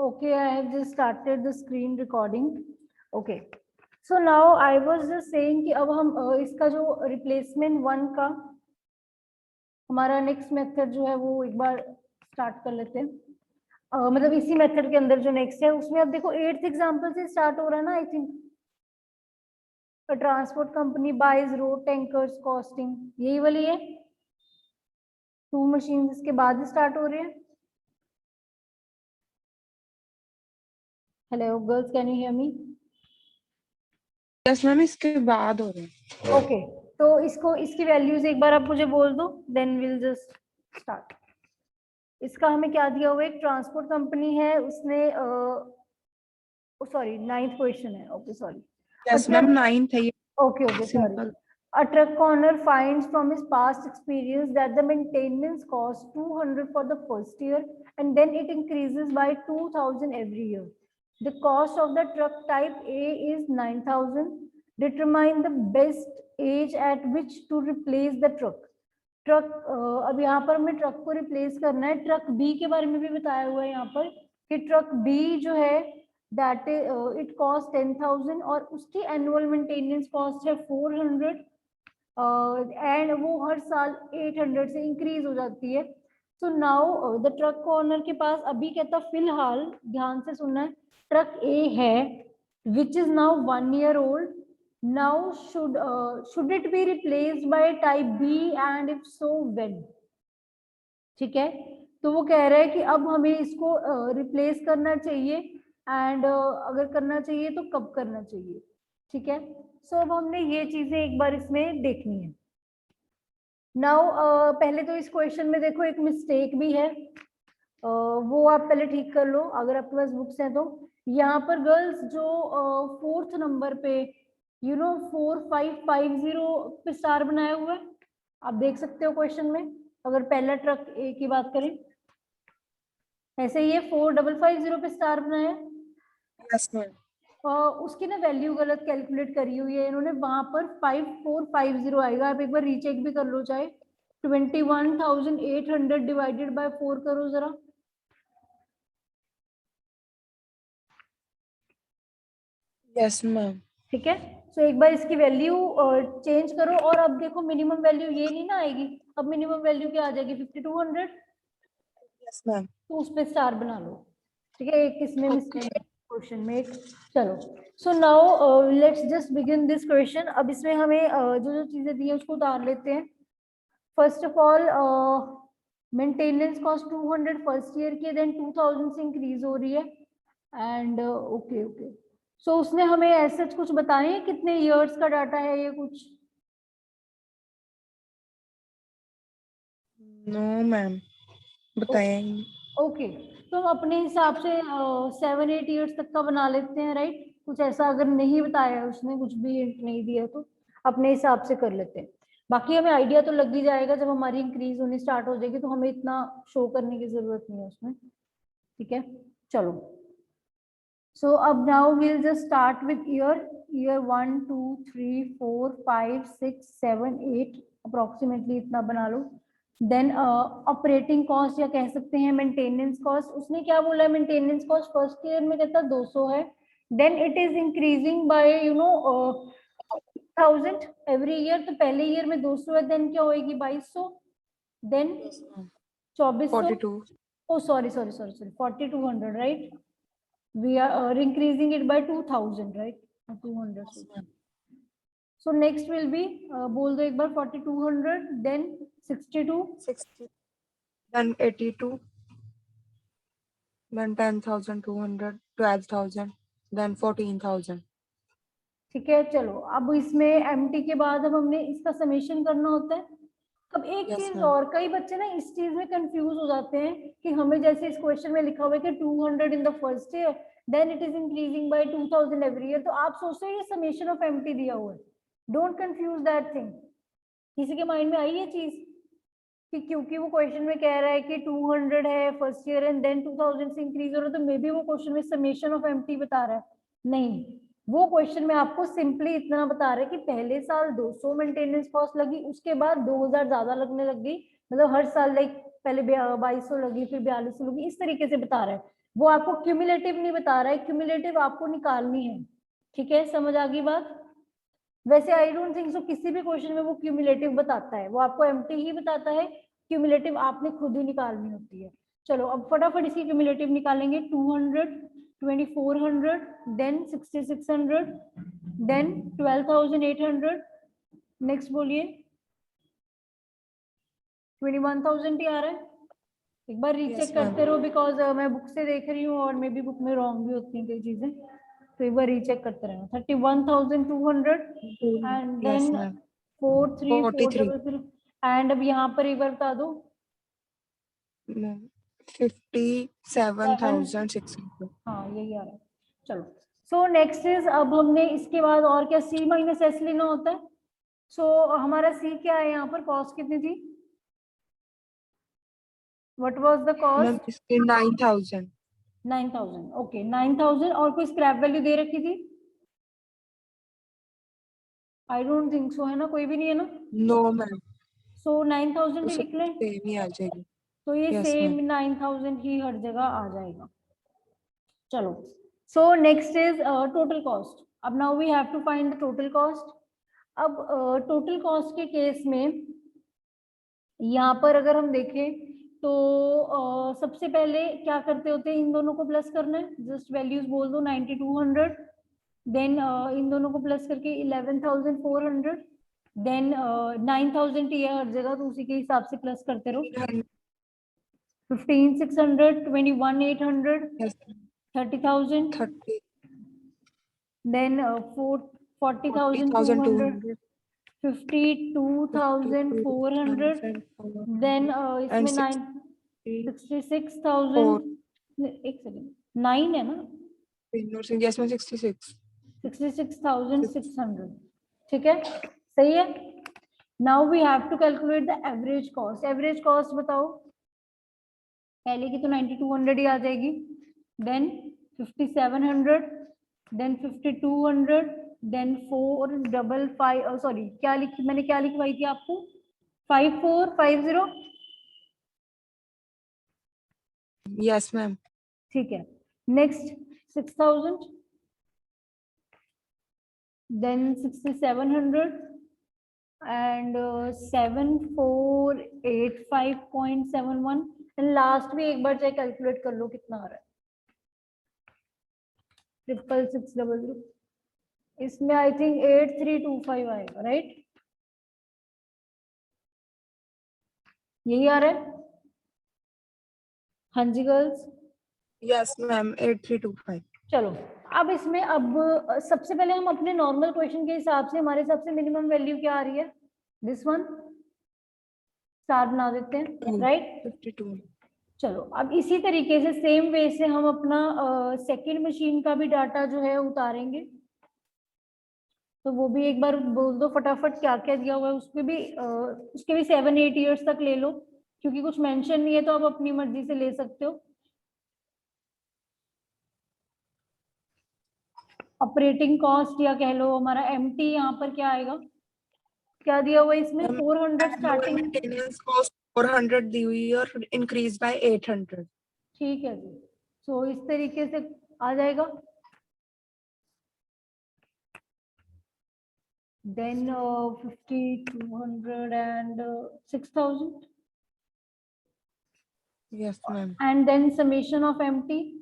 Okay, I have just started the screen recording. Okay, so now I was just saying कि अब हम इसका जो replacement 1 का हमारा नेक्स्ट मेथड जो है वो एक बार स्टार्ट कर लेते हैं। मतलब इसी मेथड के अंदर जो नेक्स्ट है उसमें अब देखो 8th एग्जांपल से स्टार्ट हो रहा है ना। I think transport company buys road tankers costing, यही वाली है। 2 मशीन इसके बाद स्टार्ट हो रहे हैं। Hello girls, can you hear me? Yes ma'am, इसके बाद हो रहे हैं। ओके, तो इसको इसकी वैल्यूज एक बार आप मुझे बोल दो, देन विल जस्ट स्टार्ट। इसका हमें क्या दिया हुआ है? एक ट्रांसपोर्ट कंपनी है, उसने सॉरी 9th क्वेश्चन है। Okay sorry, yes ma'am, 9th है ये। Okay okay sorry. A truck owner finds from his past experience that the maintenance costs 200 for the first year and then it increases by 2000 every year. The cost of the truck type A is 9000. Determine the best age at which to replace the truck. Truck अब यहाँ पर हमें truck को replace करना है। Truck B के बारे में भी बताया हुआ है यहाँ पर कि ट्रक बी जो है दैट इट कॉस्ट 10,000 और उसकी एनुअल मेंटेनेंस कॉस्ट है 400 एंड वो हर साल 800 से इंक्रीज हो जाती है। So now the truck owner के पास अभी कहता फिलहाल, ध्यान से सुनना है, ट्रक ए है which is now 1 year old. Now should it be replaced by type B and if so when? ठीक है, तो वो कह रहा है कि अब हमें इसको रिप्लेस करना चाहिए एंड अगर करना चाहिए तो कब करना चाहिए। ठीक है, सो अब हमने ये चीजें एक बार इसमें देखनी है। नाउ पहले तो इस क्वेश्चन में देखो एक मिस्टेक भी है, वो आप पहले ठीक कर लो अगर आपके पास बुक्स हैं तो। यहाँ पर गर्ल्स जो 4th नंबर पे 4550 पे स्टार बनाया हुआ है, आप देख सकते हो क्वेश्चन में। अगर पहला ट्रक ए की बात करें, ऐसे ही 4550 पे स्टार बनाया है। यस मैम, उसकी ना वैल्यू गलत कैलकुलेट करी हुई है इन्होंने, वहां पर 5450 आएगा। आप एक बार रीचेक भी कर लो, चाहे 21,800 डिवाइडेड बाय 4 करो जरा। Yes ma'am. ठीक है, सो एक बार इसकी वैल्यू चेंज करो और अब देखो मिनिमम वैल्यू ये नहीं ना आएगी, अब मिनिमम वैल्यू क्या आ जाएगी? 5200। Yes ma'am. तो उस पे स्टार बना लो। ठीक है, एक इसमें मिस्टेक क्वेश्चन में एक। चलो, so now let's just begin this question. अब इसमें हमें जो जो चीजें दी है उसको उतार लेते हैं। First of all maintenance cost 200 first year की, देन 2000 से इंक्रीज हो रही है एंड ओके ओके। सो उसने हमें ऐसे कुछ बताए हैं कितने इयर्स का डाटा है ये कुछ? नो मैम, बताया ही नहीं। ओके, तो हम अपने हिसाब से 7-8 इयर्स तक का बना लेते हैं, राइट? कुछ ऐसा अगर नहीं बताया है उसने, कुछ भी हिंट नहीं दिया तो अपने हिसाब से कर लेते हैं। बाकी हमें आइडिया तो लग ही जाएगा, जब हमारी इंक्रीज होनी स्टार्ट हो जाएगी तो हमें इतना शो करने की जरूरत नहीं है उसमें। ठीक है, चलो। सो अब now will just start with year 1 2 3 4 5 6 7 8 approximately इतना बना लो। देन ऑपरेटिंग कॉस्ट या कह सकते हैं मेंटेनेंस कॉस्ट। उसने क्या बोला है? मेंटेनेंस कॉस्ट फर्स्ट ईयर में कहता 200 है, then it is increasing by 1000 every year. तो पहले ईयर में 200 है, देन क्या होएगी? 2200, then 2400। 42। oh sorry 4200, right? We are increasing it by 2000, right? 200. So next will be बोल दो एक बार 4200, then 62, 60, then 82, then 10,200, 12,000, then 14,000। ठीक है। चलो, अब इसमें एमटी के बाद अब हमने इसका समेशन करना होता है। अब एक यस चीज मैम। और, कई बच्चे ना इस चीज में कंफ्यूज हो जाते हैं कि हमें जैसे इस क्वेश्चन में लिखा हुआ है कि 200 in the first year, then it is increasing by 2000 every year, तो आप सोचते हो ये समेशन ऑफ एमटी दिया हुआ है। Don't confuse that thing. किसी के माइंड में आई ये चीज कि क्योंकि वो क्वेश्चन में कह रहा है कि 200 है फर्स्ट ईयर एंड देन 2000 से इंक्रीज हो रहा है, तो मे बी वो क्वेश्चन में समेशन ऑफ एमटी बता रहा है? नहीं, वो क्वेश्चन में आपको सिंपली इतना बता रहा है कि पहले साल 200 मेंटेनेंस कॉस्ट लगी, उसके बाद 2000 ज्यादा लगने लग गई, मतलब हर साल लाइक पहले 2200 लगी फिर 4200 लगी, इस तरीके से बता रहा है। वो आपको क्यूमुलेटिव नहीं बता रहा है, क्यूमुलेटिव आपको निकालनी है। ठीक है, समझ आ गई बात। वैसे आई डोंट थिंक सो किसी भी क्वेश्चन में वो क्यूमुलेटिव बताता है, वो आपको एम्प्टी ही बताता है, क्यूमुलेटिव आपने खुद ही निकालनी होती है। चलो अब फटाफट इसकी क्यूमुलेटिव निकालेंगे। 200, 2400, देन 6600, देन 12800, नेक्स्ट बोलिए। 21000 ही आ रहा है। एक बार रीचेक Yes, ma'am. करते रहो, बिकॉज मैं बुक से देख रही हूँ और मे बी बुक में रॉन्ग भी होती हैं कई चीजें, तो एक बार रीचेक करते रहना। 31,200 and Yes, then ma'am. 43. 43400 and अब यहाँ पर एक बार बता दो। No. 57,600. हाँ यही आ रहा है। चलो सो नेक्स्ट इज, अब हमने इसके बाद और क्या सी माइनस एस लेना होता है। सो हमारा सी क्या है यहाँ पर, कॉस्ट कितनी थी, what was the Ma'am, cost? इसके 9,000. 9000। ओके 9000, और कोई स्क्रैप वैल्यू दे रखी थी? आई डोंट थिंक सो, है ना, कोई भी नहीं है ना। No, ma'am. सो 9000 वो ही सब लिख लें, सेम ही आ जाएगी. तो ये Yes, सेम ma'am. 9000 ही हर जगह आ जाएगा। चलो so next is total cost. अब now we have to find the total cost. अब टोटल कॉस्ट के केस में यहाँ पर अगर हम देखें तो सबसे पहले क्या करते होते हैं, इन दोनों को प्लस करना है, जस्ट वैल्यूज बोल दो 9200, देन इन दोनों को प्लस करके 11400, देन 9000 ही है हर जगह, तो उसी के हिसाब से प्लस करते रहो। 15,600, 21,800, Yes, 30,000, 30, then 40,200, 40,200, 52,400, 52,400, then and इसमें 66,000, 64. एक सेकेंड, 9 है ना, Yes, ma'am. 66. 66,600। ठीक है, सही है। Now we have to calculate the average cost. Average cost बताओ, पहले की तो 9200 ही आ जाएगी, देन 5700, देन 5200, देन 455, सॉरी क्या लिखी मैंने, क्या लिखवाई थी आपको, 5450। Yes, ma'am. ठीक है, next 6000, then 6700 and 7485.71, and last में एक बार चाहे कैलकुलेट कर लो कितना आ रहा है, 66600। इसमें आई थिंक 8325 आएगा, राइट, यही आ रहा है। हाँ जी गर्ल्स। Yes, ma'am. 8325. चलो अब इसमें, अब सबसे पहले हम अपने नॉर्मल क्वेश्चन के हिसाब से, हमारे सबसे मिनिमम वैल्यू क्या आ रही है, दिस वन, स्टार बना देते हैं, राइट। 52. चलो अब इसी तरीके से सेम वे से हम अपना सेकंड मशीन का भी डाटा जो है उतारेंगे, तो वो भी एक बार बोल दो फटाफट क्या क्या दिया हुआ है, उसके भी 7-8 ईयर्स तक ले लो, क्योंकि कुछ मेंशन नहीं है तो आप अपनी मर्जी से ले सकते हो। ऑपरेटिंग कॉस्ट या कह लो हमारा एमटी, यहाँ पर क्या आएगा, क्या दिया हुआ है इसमें, 400 Annual स्टार्टिंग। maintenance cost 400 दी हुई है और increased by 800. ठीक है जी, सो इस तरीके से आ जाएगा। Then 50, 200 and 6000, Yes, ma'am. and then summation of empty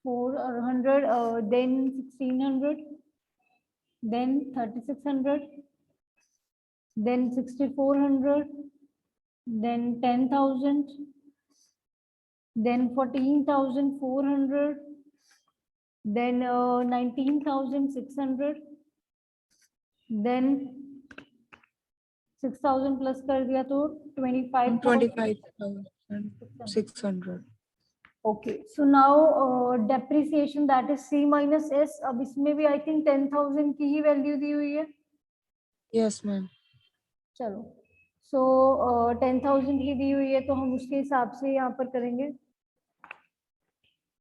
400, then 1600, then 3600, then 6400, then 10,000, then 14,400, then 19,600, then 6,000 plus कर दिया तो 25,600। 25,600. Okay so now depreciation that is C minus S. अब इसमें भी आई थिंक 10,000 की ही वैल्यू दी हुई है। Yes, ma'am. चलो सो 10,000 ही दी हुई है तो हम उसके हिसाब से यहाँ पर करेंगे,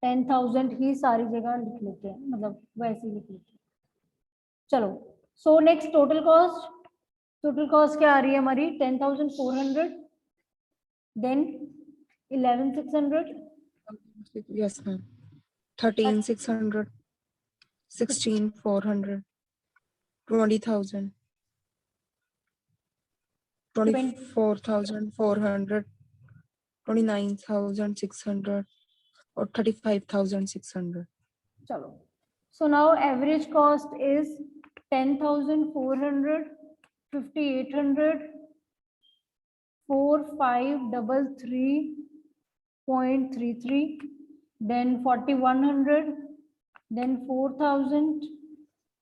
10,000 ही सारी जगह लिख लेते हैं, मतलब वैसे ही लिख लेते हैं। चलो so next total cost. Total cost क्या आ रही है हमारी, 10,400, देन 11,600, Yes, ma'am. 13,600, 16,400, 20,000, 24,400, 29,600, or 35,600. चलो, so now average cost is 10,400, 5,800, 4,533.33, then 4,100, then 4,000,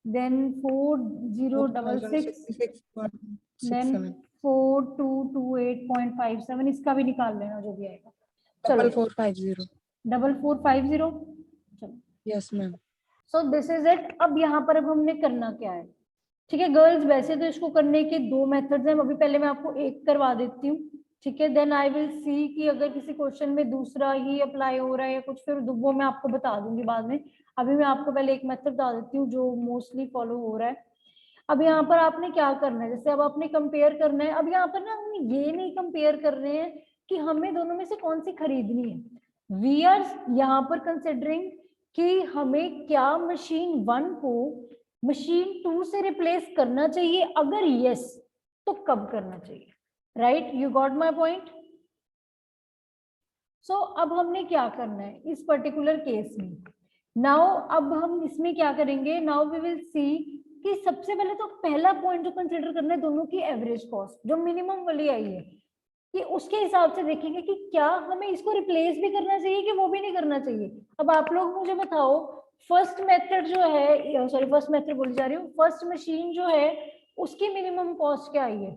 then 4,066, 4,066.67. then 4,228.57. इसका भी निकाल लेना जो भी आएगा. Double चलो, 450. 4,450. चलो. Yes, ma'am. So this is it. अब यहाँ पर अब हमने करना क्या है? ठीक है गर्ल्स, वैसे तो इसको करने के दो मेथड्स हैं. अभी पहले मैं आपको एक करवा देती हूँ. ठीक है, देन आई विल सी कि अगर किसी क्वेश्चन में दूसरा ही अप्लाई हो रहा है या कुछ, फिर वो मैं आपको बता दूंगी बाद में. अभी मैं आपको पहले एक मेथड बता देती हूँ जो मोस्टली फॉलो हो रहा है. अब यहाँ पर आपने क्या करना है, जैसे अब आपने कंपेयर करना है. अब यहाँ पर ना हम ये नहीं कंपेयर कर रहे हैं कि हमें दोनों में से कौन सी खरीदनी है. वी आर यहाँ पर कंसिडरिंग कि हमें क्या मशीन 1 को मशीन 2 से रिप्लेस करना चाहिए. अगर यस तो कब करना चाहिए. Right, you got my point. So अब हमने क्या करना है इस पर्टिकुलर केस में. नाउ अब हम इसमें क्या करेंगे, नाउ वी विल सी कि सबसे पहले तो पहला पॉइंट जो कंसिडर करना है दोनों की एवरेज कॉस्ट जो मिनिमम वाली आई है, कि उसके हिसाब से देखेंगे कि क्या हमें इसको रिप्लेस भी करना चाहिए कि वो भी नहीं करना चाहिए. अब आप लोग मुझे बताओ, फर्स्ट मेथड जो है, सॉरी फर्स्ट मेथड बोल जा रही हूँ, फर्स्ट मशीन जो है उसकी मिनिमम कॉस्ट क्या आई है?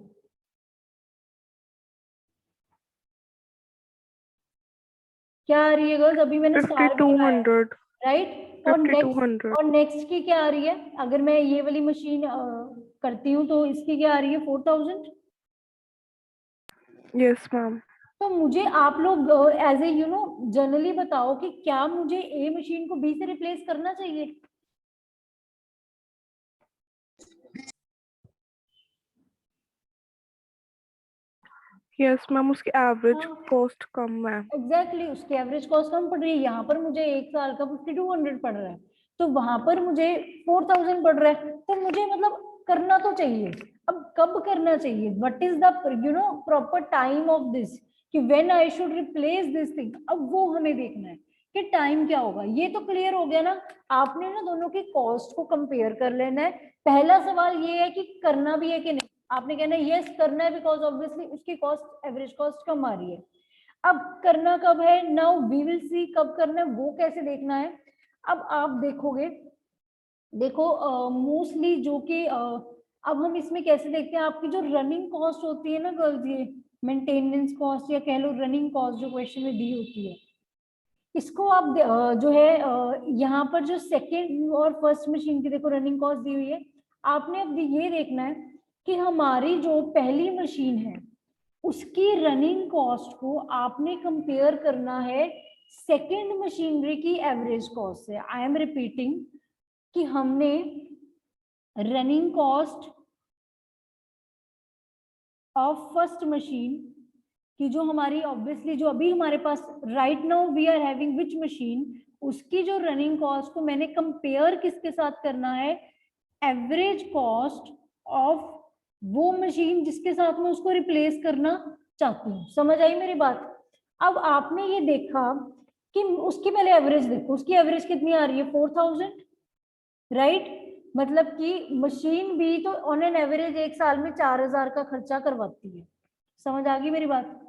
क्या आ रही है गर्ल्स? अभी मैंने स्टार 5200, राइट. 5200. और नेक्स्ट की क्या आ रही है? अगर मैं ये वाली मशीन करती हूँ तो इसकी क्या आ रही है? 4,000. Yes, ma'am. तो मुझे आप लोग एज ए जनरली बताओ कि क्या मुझे ए मशीन को बी से रिप्लेस करना चाहिए? Yes, ma'am. उसकी एवरेज कॉस्ट कम है. एग्जैक्टली, उसकी एवरेज कॉस्ट कम पड़ रही है. यहाँ पर मुझे एक साल का 5,200 पड़ रहा है, तो वहां पर मुझे 4,000 पड़ रहा है. तो मुझे मतलब करना तो चाहिए. अब कब करना चाहिए? What is the proper time of this, कि when I should replace this thing. अब वो हमें देखना है कि टाइम क्या होगा. ये तो क्लियर हो गया ना. आपने ना दोनों की कॉस्ट को कंपेयर कर लेना है. पहला सवाल ये है कि करना भी है कि नहीं. आपने कहना है यस करना है, बिकॉज ऑब्वियसली उसकी कॉस्ट एवरेज कॉस्ट कम आ रही है. अब करना कब है? नाउ वी विल सी कब करना है, वो कैसे देखना है. अब आप देखोगे, देखो मोस्टली जो कि अब हम इसमें कैसे देखते हैं, आपकी जो रनिंग कॉस्ट होती है ना गर्ल्स, ये मेंटेनेंस कॉस्ट या कह लो रनिंग कॉस्ट जो क्वेश्चन में दी होती है, इसको आप जो है यहाँ पर जो सेकेंड और फर्स्ट मशीन की देखो रनिंग कॉस्ट दी हुई है. आपने अब ये देखना है कि हमारी जो पहली मशीन है उसकी रनिंग कॉस्ट को आपने कंपेयर करना है सेकेंड मशीनरी की एवरेज कॉस्ट से. आई एम रिपीटिंग कि हमने running cost of first machine कि जो हमारी ऑब्वियसली जो अभी हमारे पास right now we are having which machine, उसकी जो रनिंग कॉस्ट को मैंने कंपेयर किसके साथ करना है? एवरेज कॉस्ट ऑफ वो मशीन जिसके साथ मैं उसको रिप्लेस करना चाहती हूँ. समझ आई मेरी बात? अब आपने ये देखा कि उसकी पहले एवरेज देखो, उसकी एवरेज कितनी आ रही है? 4,000. राइट, मतलब कि मशीन भी तो ऑन एन एवरेज एक साल में 4,000 का खर्चा करवाती है. समझ आ गई मेरी बात?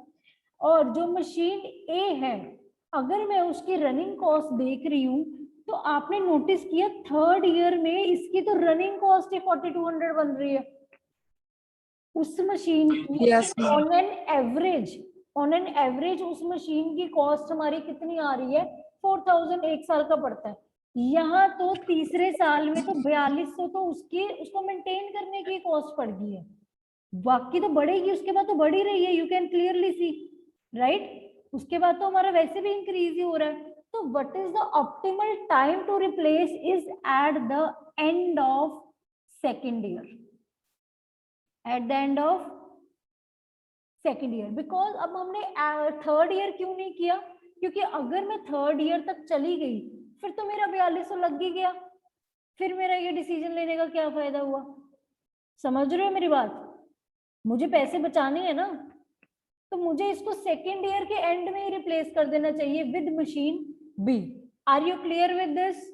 और जो मशीन ए है, अगर मैं उसकी रनिंग कॉस्ट देख रही हूँ तो आपने नोटिस किया थर्ड ईयर में इसकी तो रनिंग कॉस्ट ही 4,200 बन रही है. उस मशीन की Yes, ma'am. On an average उस मशीन की कॉस्ट हमारी कितनी आ रही है? 4,000 एक साल का पड़ता है. यहाँ तो तीसरे साल में तो 4,200 तो उसको मेंटेन करने की कॉस्ट पड़ गई है. बाकी तो बढ़ेगी, उसके बाद तो बढ़ ही रही है. You can clearly C, right. उसके बाद तो हमारा वैसे भी इंक्रीज ही हो रहा है. तो what is the optimal time to replace is at the end of second year. At the end of second year, because अब हमने थर्ड ईयर क्यों नहीं किया? क्योंकि अगर मैं थर्ड ईयर तक चली गई फिर तो मेरा 4200 लग ही गया, फिर मेरा ये डिसीजन लेने का क्या फायदा हुआ? समझ रहे हो मेरी बात? मुझे पैसे बचाने हैं ना, तो मुझे इसको सेकेंड ईयर के एंड में ही रिप्लेस कर देना चाहिए with machine B. Are you clear with this?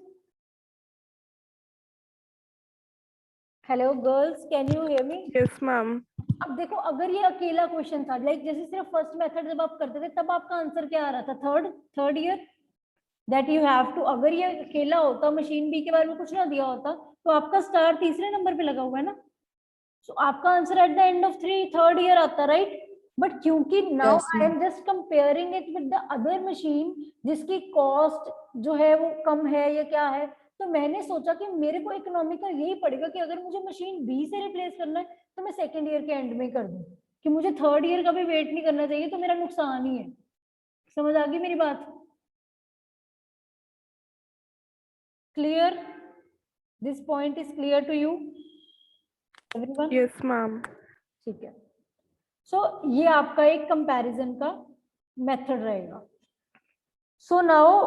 Hello girls, can you hear me? Yes, ma'am. अब देखो, अगर ये अकेला क्वेश्चन था, लाइक जैसे सिर्फ फर्स्ट मेथड जब आप करते थे तब आपका आंसर क्या आ रहा था? Third year that you have to. अगर ये अकेला होता, मशीन बी के बारे में कुछ ना दिया होता, तो आपका स्टार तीसरे नंबर पे लगा हुआ है ना, सो आपका answer eight the end of third year आता, राइट? बट क्योंकि now Yes, I am just comparing it with the other machine जिसकी कॉस्ट जो है वो कम है या क्या है, तो मैंने सोचा कि मेरे को इकोनॉमिकल यही पड़ेगा कि अगर मुझे मशीन बी से रिप्लेस करना है तो मैं सेकेंड ईयर के एंड में कर दूं, कि मुझे थर्ड ईयर का भी वेट नहीं करना चाहिए, तो मेरा नुकसान ही है। समझ आ गई मेरी बात? Clear? This point is clear to you everyone? Yes, ma'am. ठीक है। सो ये आपका एक कंपैरिजन का मेथड रहेगा। सो नाउ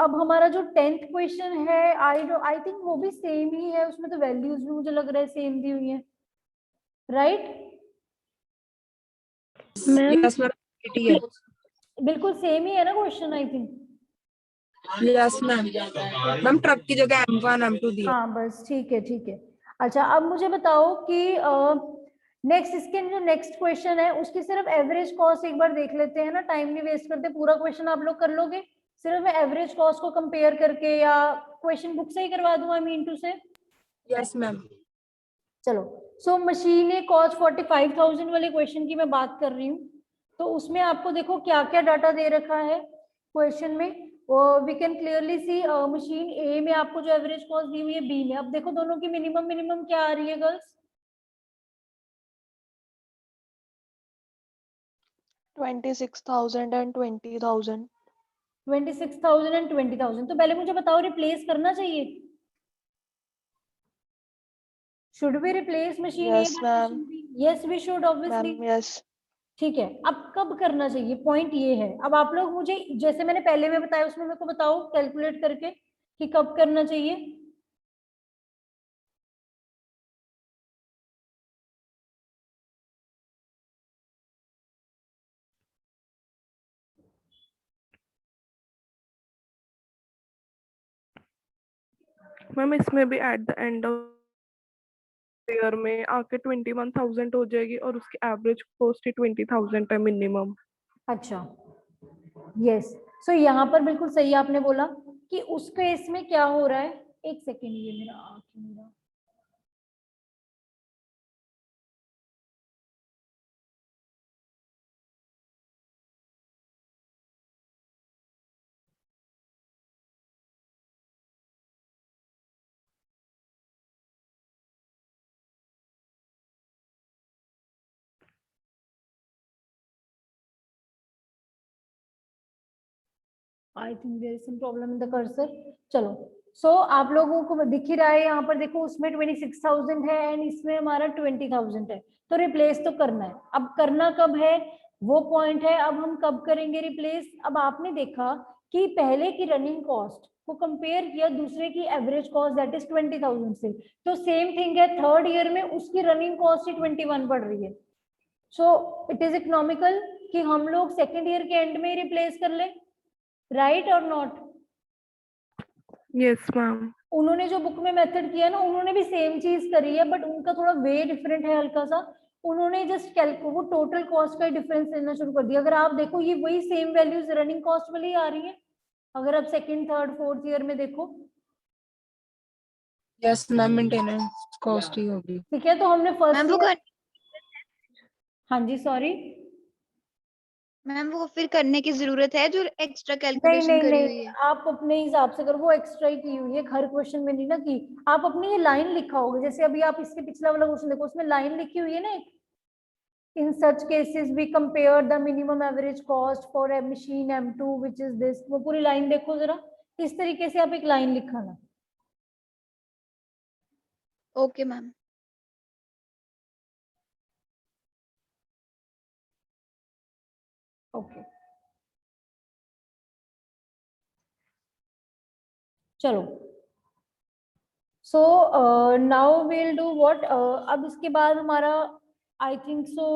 अब हमारा जो 10th क्वेश्चन है, आई थिंक वो भी सेम ही है, उसमें तो वैल्यूज भी मुझे लग रहा है सेम दी हुई है, right? yes, ma'am. It is. बिल्कुल सेम ही है ना question, I think. Yes, ma'am. Ma'am truck की जगह M1 M2 दिया। हाँ बस ठीक है, ठीक है। अच्छा, अब मुझे बताओ कि नेक्स्ट, इसके जो नेक्स्ट क्वेश्चन है उसकी सिर्फ एवरेज कॉस्ट एक बार देख लेते हैं ना, टाइम नहीं वेस्ट करते, पूरा क्वेश्चन आप लोग कर लोगे? सिर्फ मैं एवरेज कॉस्ट को कंपेयर करके, या क्वेश्चन बुक से ही करवा दूं, आई मीन टू से। Yes, ma'am. चलो, सो मशीन ए कॉस्ट 45,000 वाले क्वेश्चन की मैं बात कर रही हूँ। तो उसमें आपको देखो क्या क्या डाटा दे रखा है क्वेश्चन में, we can clearly see machine A में आपको जो एवरेज कॉस्ट दी हुई है, बी में। अब देखो दोनों की मिनिमम क्या आ रही है गर्ल्स? 26,000 and 20,000. 26,000 एंड 20,000। तो पहले मुझे बताओ, रिप्लेस करना चाहिए? Should we replace machine A Yes, by ma'am. Machine B? Yes we should, obviously. Ma'am, yes. ठीक है, अब कब करना चाहिए, पॉइंट ये है। अब आप लोग मुझे, जैसे मैंने पहले में बताया उसमें मेरे को बताओ कैलकुलेट करके कि कब करना चाहिए। मैम इसमें भी eight the end of year में आके 21,000 हो जाएगी और उसकी एवरेज कॉस्ट ही 20,000 है मिनिमम। अच्छा, यस। सो यहाँ पर बिल्कुल सही आपने बोला कि उस केस में क्या हो रहा है। एक सेकेंड, ये मेरा I think there is some problem in the cursor. चलो, सो आप लोगों को दिख ही रहा है यहाँ पर, देखो उसमें 26,000 है एंड इसमें हमारा 20,000 है, तो रिप्लेस तो करना है। अब करना कब है वो पॉइंट है, अब हम कब करेंगे रिप्लेस। अब आपने देखा कि पहले की रनिंग कॉस्ट को कंपेयर किया दूसरे की एवरेज कॉस्ट दैट इज 20,000 से, तो सेम थिंग है, थर्ड ईयर में उसकी रनिंग कॉस्ट ही 21 पड़ रही है। सो इट इज इकोनॉमिकल कि हम लोग सेकेंड ईयर के एंड में ही रिप्लेस कर ले, राइट और नॉट? Yes ma'am. उन्होंने जो बुक में मेथड किया ना, उन्होंने भी सेम चीज करी है, बट उनका थोड़ा वे डिफरेंट है हल्का सा। उन्होंने जस्ट वो टोटल कॉस्ट का डिफरेंस लेना शुरू कर दिया। अगर आप देखो ये वही सेम वैल्यूज रनिंग कॉस्ट वाली आ रही है, अगर आप सेकंड थर्ड फोर्थ ईयर में देखो। Yes, ma'am. मेंटेनेंस कॉस्ट ही होगी। ठीक है, तो हमने फर्स्ट मैम वो ईयर, हाँ जी सॉरी, मैम वो फिर करने की जरूरत है जो एक्स्ट्रा नहीं कैलकुलेशन नहीं करी नहीं, हुई है? आप अपने हिसाब से करो, वो एक्स्ट्रा ही की हुई है, हर क्वेश्चन में नहीं ना की। आप अपनी ये लाइन लिखा होगा, जैसे अभी आप इसके पिछला वाला क्वेश्चन देखो, उसमें लाइन लिखी हुई है ना, in such cases we compare the minimum average cost for a machine M2 which is this। वो पूरी लाइन देखो जरा, इस तरीके से आप एक लाइन लिखाना। Okay ma'am. ओके, चलो, so now will do what, अब इसके बाद हमारा आई थिंक सो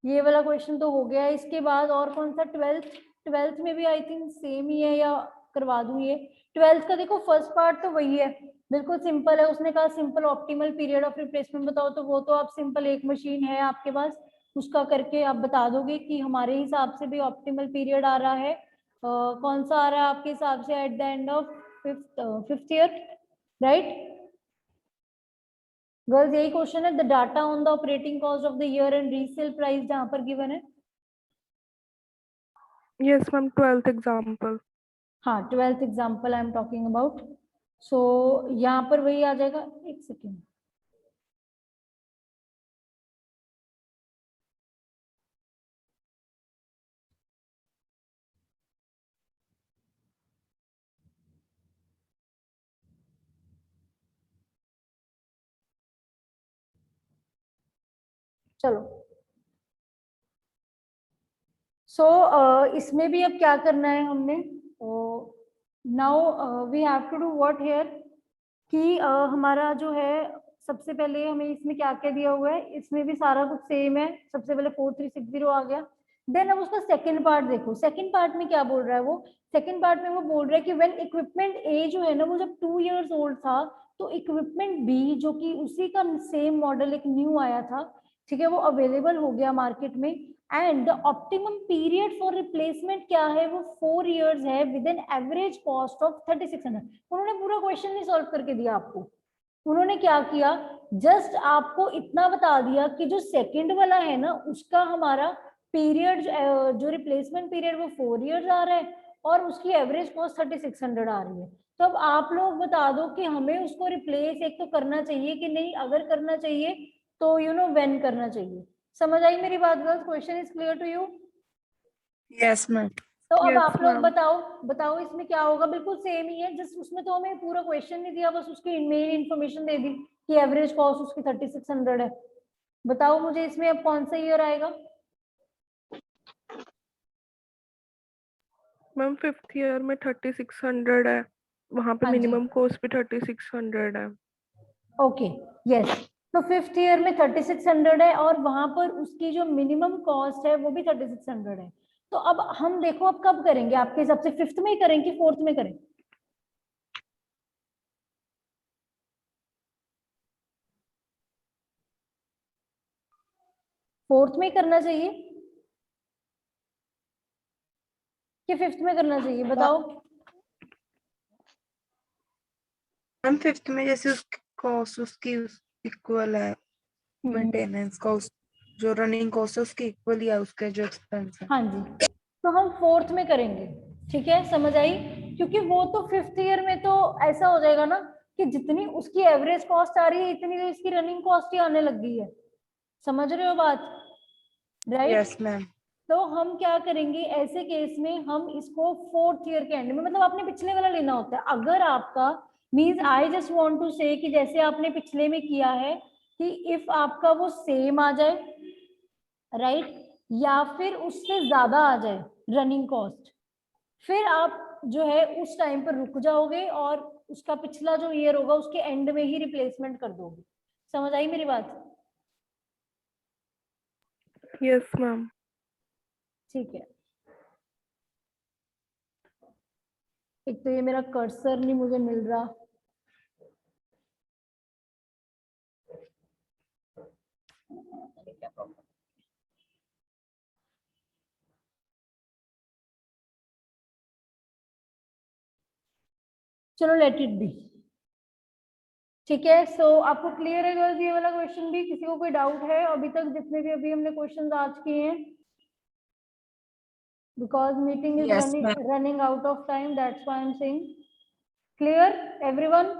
ये वाला क्वेश्चन तो हो गया। इसके बाद और कौन सा, ट्वेल्थ में भी आई थिंक सेम ही है, या करवा दूं ये। ट्वेल्थ का देखो फर्स्ट पार्ट तो वही है, बिल्कुल सिंपल है। उसने कहा simple optimal period of replacement बताओ, तो वो तो आप सिंपल, एक मशीन है आपके पास, उसका करके आप बता दोगे कि हमारे हिसाब से भी ऑप्टिमल पीरियड आ रहा है। कौन सा आ रहा है आपके हिसाब से at the end of fifth year, right girls? यही क्वेश्चन है, the data on the operating cost of the year and resale price जहां पर गिवन है। Yes, ma'am, 12th example. हाँ, twelfth example I am talking about. So यहाँ पर वही आ जाएगा, एक सेकेंड। चलो, सो इसमें भी अब क्या करना है हमने, now we have to do what here, कि हमारा जो है सबसे पहले हमें इसमें क्या क्या दिया हुआ है, इसमें भी सारा कुछ सेम है। सबसे पहले 4360 आ गया। देन अब उसका सेकंड पार्ट देखो, सेकंड पार्ट में क्या बोल रहा है वो। सेकंड पार्ट में वो बोल रहा है कि व्हेन इक्विपमेंट ए जो है ना वो जब 2 इयर्स ओल्ड था, तो इक्विपमेंट बी जो कि उसी का सेम मॉडल एक न्यू आया था, ठीक है, वो अवेलेबल हो गया मार्केट में, and the optimum period for replacement क्या है, वो 4 इयर्स है with an average cost of 3600। उन्होंने पूरा क्वेश्चन नहीं सॉल्व करके दिया आपको। उन्होंने क्या किया, जस्ट आपको इतना बता दिया कि जो सेकंड वाला है ना उसका हमारा पीरियड जो रिप्लेसमेंट पीरियड वो 4 इयर्स आ रहा है और उसकी एवरेज कॉस्ट 3600 आ रही है। तो अब आप लोग बता दो कि हमें उसको रिप्लेस एक तो करना चाहिए कि नहीं, अगर करना चाहिए तो यू नो व्हेन करना चाहिए। समझ आई मेरी बात girls? Question is clear to you? Yes ma'am. तो अब Yes, आप लोग ma'am. बताओ इसमें क्या होगा। बिल्कुल सेम ही है, जस्ट उसमें तो हमें पूरा क्वेश्चन नहीं दिया, बस उसकी मेन इन्फॉर्मेशन दे दी कि एवरेज कॉस्ट उसकी 3600 है। बताओ मुझे इसमें अब कौन सा ईयर आएगा? मैम 5th ईयर में 3600 है, वहां पे हाँ जी, मिनिमम कॉस्ट भी 3600 है। Okay, yes. तो फिफ्थ ईयर में 3600 है और वहां पर उसकी जो मिनिमम कॉस्ट है वो भी 3600 है। तो अब हम देखो अब कब करेंगे आपके हिसाब से, फिफ्थ में ही करें कि फोर्थ में करें? फोर्थ में ही करना चाहिए कि फिफ्थ में करना चाहिए, बताओ। मैम 5th में जैसे उसकी कॉस्ट उसकी इक्वल है, मेंटेनेंस कॉस्ट जो रनिंग कॉस्ट है उसकी इक्वल ही है उसके जो एक्सपेंस है। हाँ जी, तो हम फोर्थ में करेंगे, ठीक है, समझ आई? क्योंकि वो तो फिफ्थ ईयर में तो ऐसा हो जाएगा ना कि जितनी उसकी एवरेज कॉस्ट आ रही है इतनी तो इसकी रनिंग कॉस्ट ही आने लग गई है। समझ रहे हो बात, राइट? Yes ma'am. तो हम क्या करेंगे ऐसे केस में, हम इसको फोर्थ ईयर के एंड में, मतलब आपने पिछले वाला लेना होता है। अगर आपका means I just want to say कि जैसे आपने पिछले में किया है कि इफ आपका वो सेम आ जाए, राइट, या फिर उससे ज्यादा आ जाए रनिंग कॉस्ट, फिर आप जो है उस टाइम पर रुक जाओगे और उसका पिछला जो ईयर होगा उसके एंड में ही रिप्लेसमेंट कर दोगे। समझ आई मेरी बात? Yes ma'am. ठीक है। एक तो ये मेरा कर्सर नहीं मुझे मिल रहा, क्या प्रॉब्लम। चलो लेट इट बी, ठीक है। सो आपको क्लियर है गर्ल्स ये वाला क्वेश्चन भी? किसी को कोई डाउट है अभी तक जितने भी अभी हमने क्वेश्चंस आज किए हैं? Because meeting is yes ma'am. Running out of time, that's why I am saying. Clear everyone?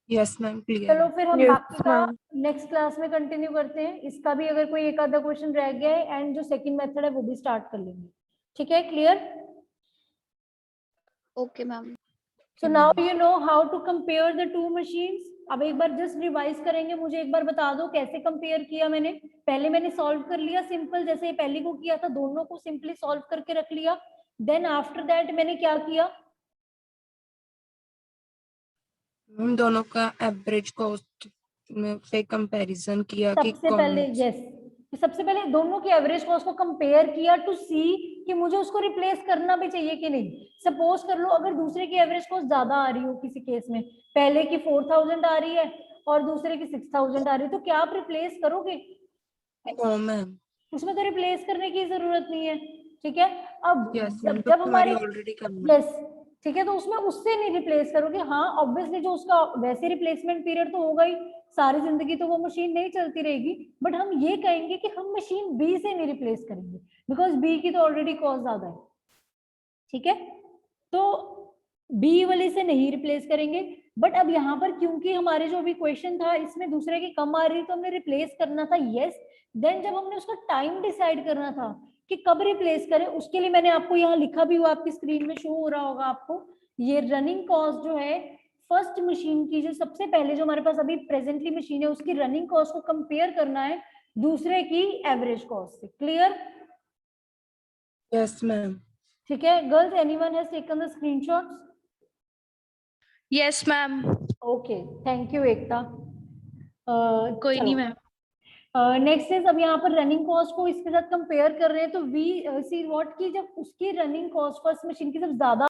Yes ma'am clear चलो है। फिर हम Yes, बाकी का ma'am. नेक्स्ट क्लास में कंटिन्यू करते हैं। इसका भी अगर कोई एक आधा क्वेश्चन रह गया है एंड जो सेकंड मेथड है वो भी स्टार्ट कर लेंगे, ठीक है? Clear? Okay ma'am. So now you know how to compare the two machines. अब एक बार जस्ट रिवाइज करेंगे, मुझे एक बार बता दो कैसे कंपेयर किया मैंने। पहले मैंने सॉल्व कर लिया सिंपल, जैसे पहले को किया था, दोनों को सिंपली सॉल्व करके रख लिया। देन आफ्टर दैट मैंने क्या किया, मैम दोनों का एवरेज कॉस्ट में पे कंपैरिजन किया कि सबसे कौन पहले यस, सबसे पहले दोनों की एवरेज कॉस्ट को कंपेयर किया टू सी कि मुझे उसको रिप्लेस करना भी चाहिए कि नहीं। सपोज कर लो अगर दूसरे की एवरेज कॉस्ट ज्यादा आ रही हो किसी केस में, पहले की 4000 आ रही है और दूसरे की 6000 आ रही है, तो क्या आप रिप्लेस करोगे? No ma'am. उसमें तो रिप्लेस करने की जरूरत नहीं है, ठीक है। अब यस मैम, जब हमारे ऑलरेडी करना है। यस ठीक है, तो उसमें उससे नहीं रिप्लेस करोगे। हाँ ऑब्वियसली जो उसका वैसे रिप्लेसमेंट पीरियड तो होगा ही, सारी जिंदगी तो वो मशीन नहीं चलती रहेगी, बट हम ये कहेंगे कि हम मशीन बी से नहीं रिप्लेस करेंगे बिकॉज बी की तो ऑलरेडी कॉस्ट ज्यादा है, ठीक है। तो बी वाले से नहीं रिप्लेस करेंगे। बट अब यहाँ पर क्योंकि हमारे जो अभी क्वेश्चन था इसमें दूसरे की कम आ रही तो हमने रिप्लेस करना था, यस। देन जब हमने उसका टाइम डिसाइड करना था कि कब रिप्लेस करें, उसके लिए मैंने आपको यहाँ लिखा भी हुआ, आपकी स्क्रीन में शो हो रहा होगा आपको, ये रनिंग कॉस्ट जो है फर्स्ट मशीन की, जो सबसे पहले जो हमारे पास अभी प्रेजेंटली मशीन है उसकी रनिंग कॉस्ट को कंपेयर करना है दूसरे की एवरेज कॉस्ट से। क्लियर? Yes ma'am. ठीक है girls, anyone has taken the screenshots? Yes ma'am. Okay thank you Ekta. कोई नहीं मैम। नेक्स्ट इज अब यहाँ पर रनिंग कॉस्ट को इसके साथ कंपेयर कर रहे हैं तो वी सी व्हाट की जब उसकी रनिंग कॉस्ट फर्स्ट मशीन की जब ज्यादा